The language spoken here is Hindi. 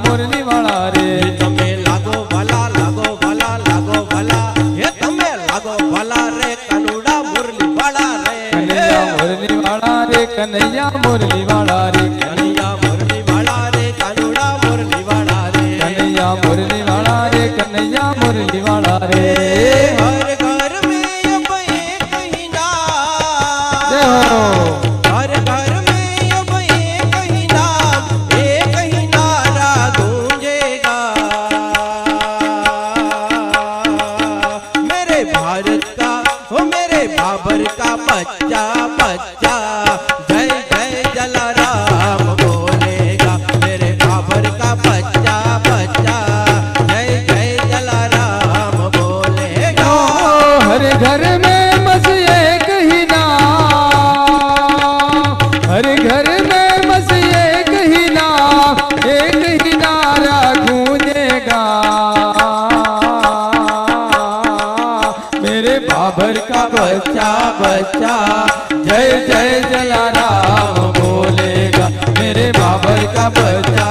मुरली वाला रे तमे लागो भला लागो भला लागो भला हे तमे लागो भला रे कनुड़ा मुरली वाला रे कन्हैया मुरली वाला रे कन्हैया मुरली वाला रे कन्हैया मुरली वाला रे कनुड़ा मुरली वाला रे कन्हैया मुरली वाला रे कन्हैया मुरली वाला रे हर घर में अब एक ही नाम जय हो हर घर में अब एक ही नाम एक ही नारा गूंजेगा मेरे भारत का हो मेरे बाबर का बच्चा बच्चा जय जय जलाराम बोलेगा मेरे बाबर का बच्चा बच्चा जय जय जलाराम बोलेगा हर घर में बस एक ही नाम हर घर में बस एक ही नाम एक ही नारा गूंजेगा मेरे बाबर का बच्चा बच्चा जय जय जलाराम बोलेगा मेरे बाबर का बच्चा